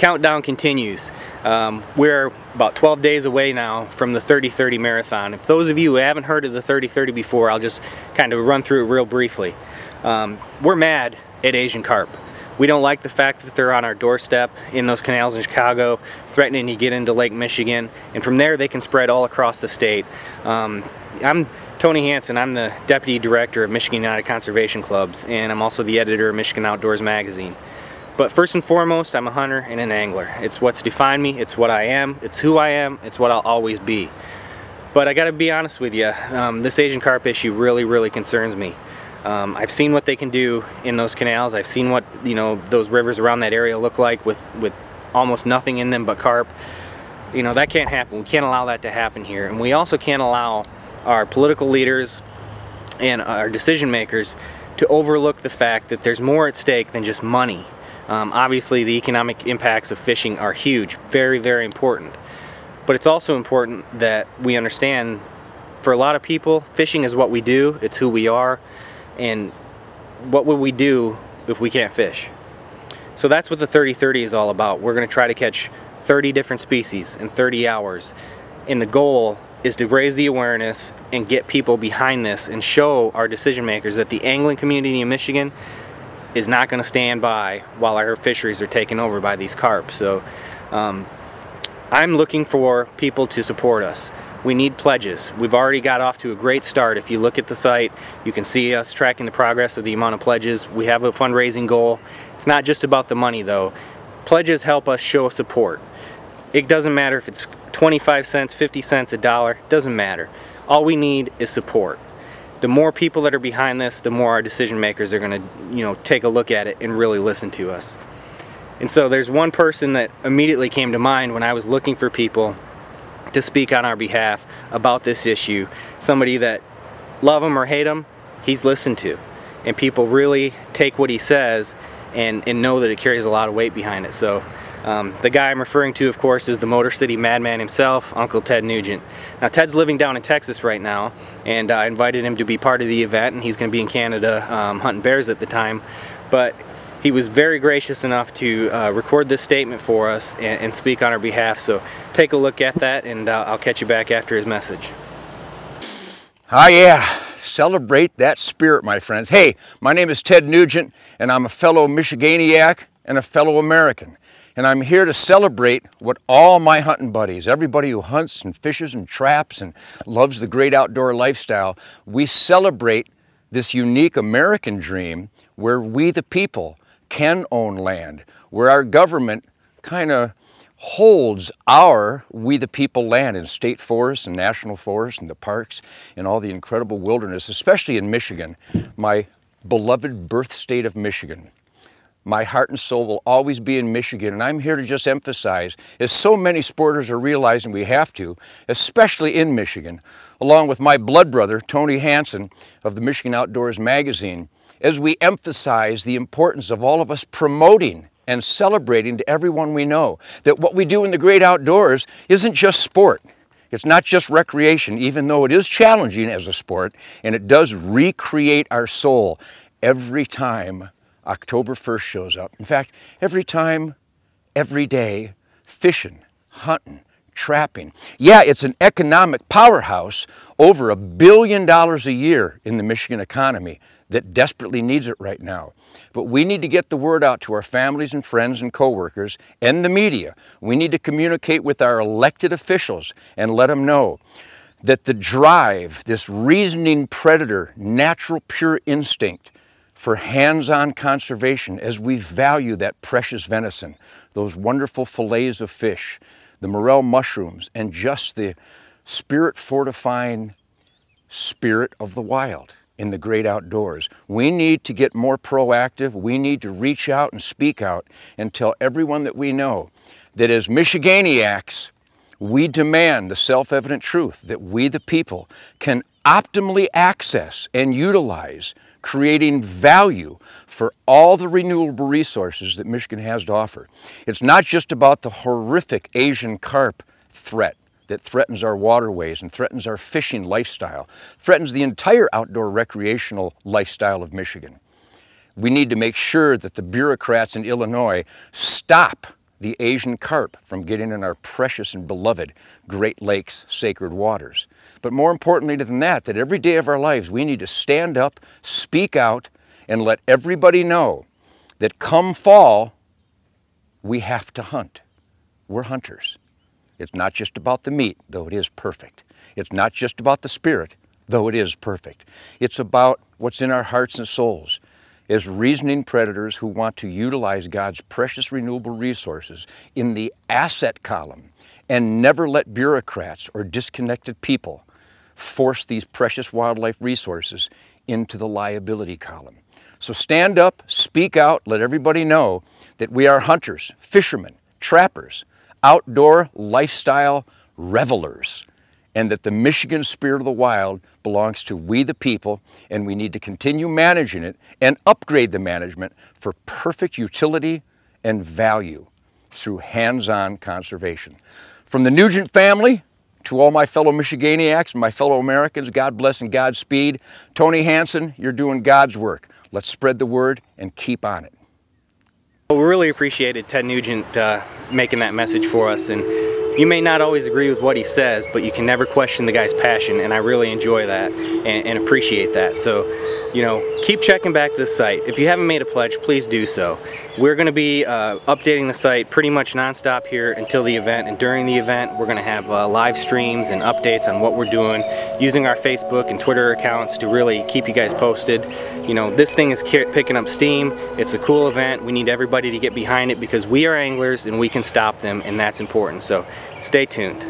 countdown continues. We're about 12 days away now from the 30-30 marathon. If those of you who haven't heard of the 30-30 before, I'll just kind of run through it real briefly. We're mad at Asian carp. We don't like the fact that they're on our doorstep in those canals in Chicago, threatening to get into Lake Michigan, and from there they can spread all across the state. I'm Tony Hansen. I'm the Deputy Director of Michigan United Conservation Clubs, and I'm also the editor of Michigan Outdoors Magazine. But first and foremost, I'm a hunter and an angler. It's what's defined me, it's what I am, it's who I am, it's what I'll always be. But I gotta be honest with you, this Asian carp issue really concerns me. I've seen what they can do in those canals. I've seen what those rivers around that area look like with almost nothing in them but carp. That can't happen. We can't allow that to happen here. And we also can't allow our political leaders and our decision makers to overlook the fact that there's more at stake than just money. Obviously the economic impacts of fishing are huge, very important. But it's also important that we understand, for a lot of people, fishing is what we do, it's who we are. And what would we do if we can't fish? So that's what the 30-30 is all about. We're going to try to catch 30 different species in 30 hours. And the goal is to raise the awareness and get people behind this and show our decision makers that the angling community in Michigan is not going to stand by while our fisheries are taken over by these carp. So I'm looking for people to support us. We need pledges. We've already got off to a great start. If you look at the site, you can see us tracking the progress of the amount of pledges. We have a fundraising goal. It's not just about the money though. Pledges help us show support. It doesn't matter if it's 25 cents, 50 cents, $1, it doesn't matter. All we need is support. The more people that are behind this, the more our decision makers are going to, take a look at it and really listen to us. And so there's one person that immediately came to mind when I was looking for people to speak on our behalf about this issue. Somebody that, love him or hate him, he's listened to. And people really take what he says and know that it carries a lot of weight behind it. So the guy I'm referring to, of course, is the Motor City madman himself, Uncle Ted Nugent. Now Ted's living down in Texas right now, and I invited him to be part of the event, and he's going to be in Canada hunting bears at the time. But he was very gracious enough to record this statement for us and speak on our behalf. So take a look at that, and I'll catch you back after his message. Ah, yeah. Celebrate that spirit, my friends. Hey, my name is Ted Nugent, and I'm a fellow Michiganiac and a fellow American. And I'm here to celebrate what all my hunting buddies, everybody who hunts and fishes and traps and loves the great outdoor lifestyle, we celebrate this unique American dream where we the people can own land, where our government kind of holds our we the people land in state forests and national forests and the parks and all the incredible wilderness, especially in Michigan, my beloved birth state of Michigan. My heart and soul will always be in Michigan, and I'm here to just emphasize, as so many sporters are realizing we have to, especially in Michigan, along with my blood brother, Tony Hansen of the Michigan Outdoors Magazine, as we emphasize the importance of all of us promoting and celebrating to everyone we know that what we do in the great outdoors isn't just sport. It's not just recreation, even though it is challenging as a sport, and it does recreate our soul every time October 1st shows up. In fact, every time, every day, fishing, hunting, trapping. Yeah, it's an economic powerhouse, over $1 billion a year in the Michigan economy that desperately needs it right now. But we need to get the word out to our families and friends and coworkers and the media. We need to communicate with our elected officials and let them know that the drive, this reasoning predator, natural pure instinct for hands-on conservation, as we value that precious venison, those wonderful fillets of fish, the morel mushrooms, and just the spirit-fortifying spirit of the wild in the great outdoors. We need to get more proactive. We need to reach out and speak out and tell everyone that we know that as Michiganiacs, we demand the self-evident truth that we the people can optimally access and utilize, creating value for all the renewable resources that Michigan has to offer. It's not just about the horrific Asian carp threat that threatens our waterways and threatens our fishing lifestyle, threatens the entire outdoor recreational lifestyle of Michigan. We need to make sure that the bureaucrats in Illinois stop the Asian carp from getting in our precious and beloved Great Lakes sacred waters. But more importantly than that, that every day of our lives we need to stand up, speak out, and let everybody know that come fall, we have to hunt. We're hunters. It's not just about the meat, though it is perfect. It's not just about the spirit, though it is perfect. It's about what's in our hearts and souls as reasoning predators who want to utilize God's precious renewable resources in the asset column and never let bureaucrats or disconnected people force these precious wildlife resources into the liability column. So stand up, speak out, let everybody know that we are hunters, fishermen, trappers, outdoor lifestyle revelers, and that the Michigan spirit of the wild belongs to we the people, and we need to continue managing it and upgrade the management for perfect utility and value through hands-on conservation. From the Nugent family to all my fellow Michiganiacs and my fellow Americans, God bless and Godspeed. Tony Hansen, you're doing God's work. Let's spread the word and keep on it. Well, we really appreciated Ted Nugent making that message for us, and you may not always agree with what he says, but you can never question the guy's passion, and I really enjoy that and appreciate that. So, you know, keep checking back this site. If you haven't made a pledge, please do so. We're going to be updating the site pretty much nonstop here until the event, and during the event we're going to have live streams and updates on what we're doing, using our Facebook and Twitter accounts to really keep you guys posted. You know, this thing is picking up steam. It's a cool event. We need everybody to get behind it because we are anglers and we can stop them, and that's important. So stay tuned.